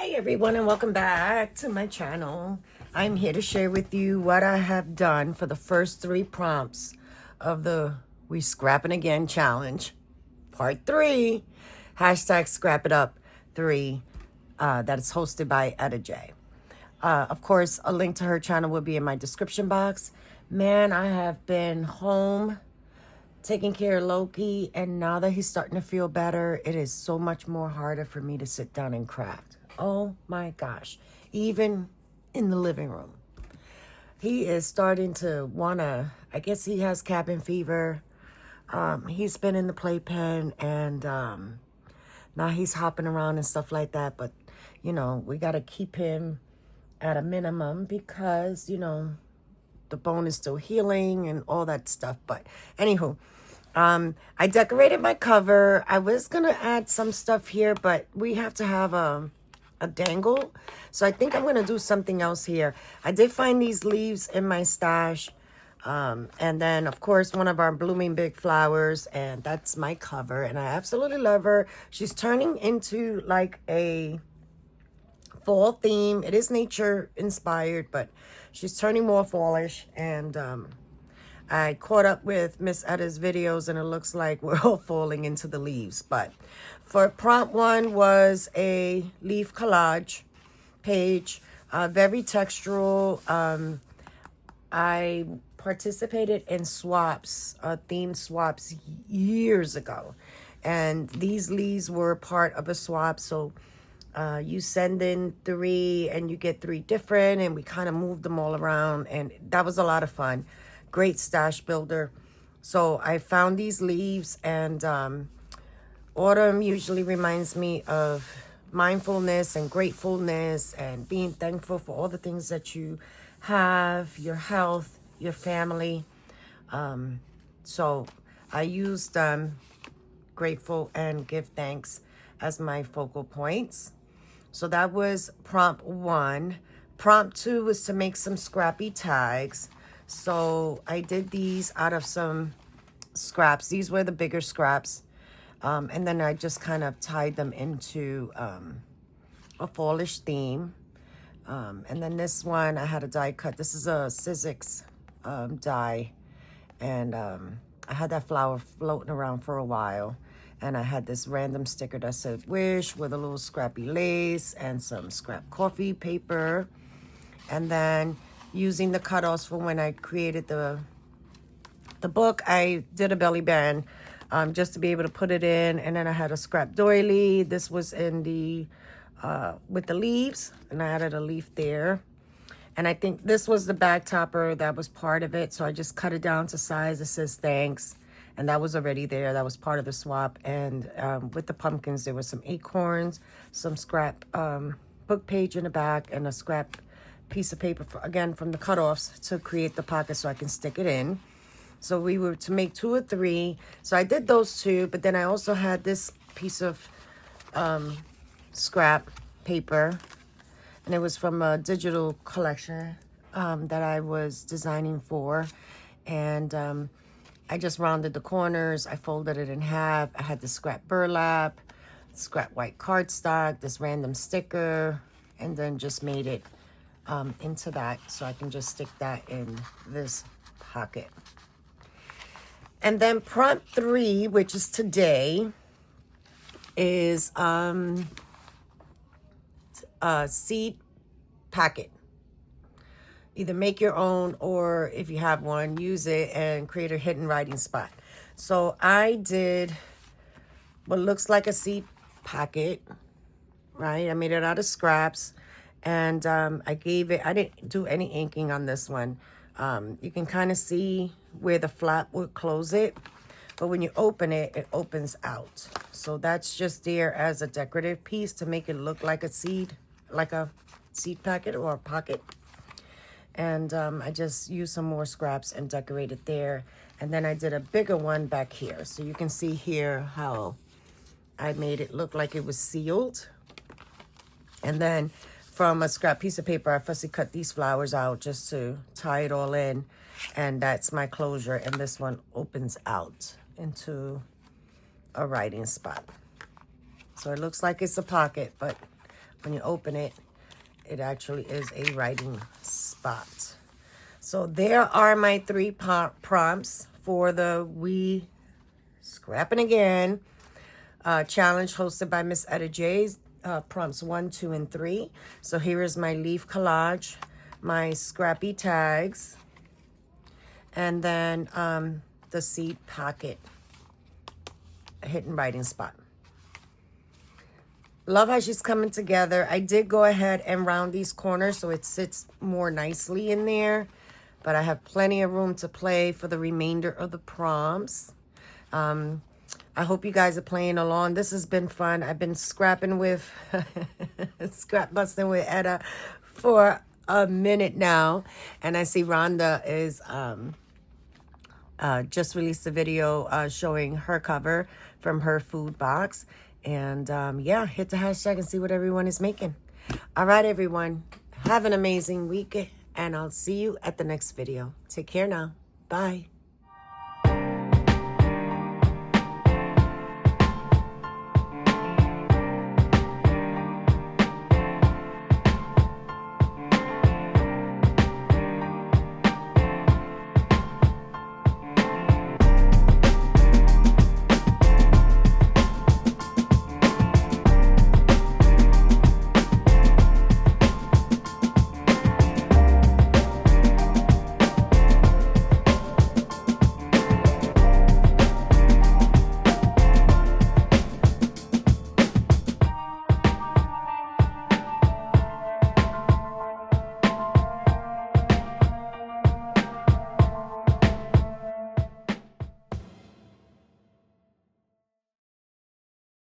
Hi everyone and welcome back to my channel. I'm here to share with you what I have done for the first 3 prompts of the We Scrappin' Again challenge. Part 3, hashtag Scrap It Up 3, that is hosted by Etta J. Of course, a link to her channel will be in my description box. Man, I have been home taking care of Loki, and now that he's starting to feel better, it is so much more harder for me to sit down and craft. Oh my gosh. Even in the living room. He is starting to wanna, I guess he has cabin fever. He's been in the playpen and now he's hopping around and stuff like that. But, you know, we gotta keep him at a minimum because, you know, the bone is still healing and all that stuff. But anywho, I decorated my cover. I was gonna add some stuff here, but we have to have a dangle, so I think I'm gonna do something else here. I did find these leaves in my stash, and then of course one of our blooming big flowers, and that's my cover, and I absolutely love her. She's turning into like a fall theme. It is nature inspired, but she's turning more fallish, and I caught up with Miss Etta's videos and it looks like we're all falling into the leaves. But for prompt 1 was a leaf collage page, very textural. I participated in swaps, theme swaps years ago. And these leaves were part of a swap. So you send in 3 and you get 3 different, and we kind of moved them all around, and that was a lot of fun. Great stash builder. So I found these leaves, and autumn usually reminds me of mindfulness and gratefulness and being thankful for all the things that you have, your health, your family. So I used grateful and give thanks as my focal points. So that was prompt 1. Prompt 2 was to make some scrappy tags. So I did these out of some scraps. These were the bigger scraps. And then I just kind of tied them into a fallish theme. And then this one, I had a die cut. This is a Sizzix die. And I had that flower floating around for a while. And I had this random sticker that said wish with a little scrappy lace and some scrap coffee paper. And then using the cutoffs from when I created the book, I did a belly band just to be able to put it in. And then I had a scrap doily. This was in the with the leaves, and I added a leaf there. And I think this was the bag topper that was part of it. So I just cut it down to size. It says thanks, and that was already there. That was part of the swap. And with the pumpkins, there was some acorns, some scrap book page in the back, and a scrap piece of paper, again, from the cutoffs to create the pocket so I can stick it in. So we were to make 2 or 3. So I did those 2, but then I also had this piece of scrap paper, and it was from a digital collection that I was designing for. And I just rounded the corners. I folded it in half. I had the scrap burlap, scrap white cardstock, this random sticker, and then just made it into that, so I can just stick that in this pocket. And then prompt 3, which is today, is a seed packet. Either make your own, or if you have one, use it and create a hidden writing spot. So I did what looks like a seed packet, right? I made it out of scraps. And I didn't do any inking on this one. You can kind of see where the flap would close it. But when you open it, it opens out. So that's just there as a decorative piece to make it look like a seed packet or a pocket. And I just used some more scraps and decorated there. And then I did a bigger one back here. So you can see here how I made it look like it was sealed. And then from a scrap piece of paper, I fussy cut these flowers out just to tie it all in. And that's my closure. And this one opens out into a writing spot. So it looks like it's a pocket, but when you open it, it actually is a writing spot. So there are my 3 prompts for the We Scrappin' Again challenge hosted by Miss Etta J's, prompts 1, 2, and 3. So here is my leaf collage, my scrappy tags, and then the seed pocket, hidden writing spot. Love how she's coming together. I did go ahead and round these corners so it sits more nicely in there, but I have plenty of room to play for the remainder of the prompts. I hope you guys are playing along. This has been fun. I've been scrapping with, scrap busting with Etta for a minute now. And I see Rhonda is just released a video showing her cover from her food box. And yeah, hit the hashtag and see what everyone is making. All right, everyone. Have an amazing week. And I'll see you at the next video. Take care now. Bye.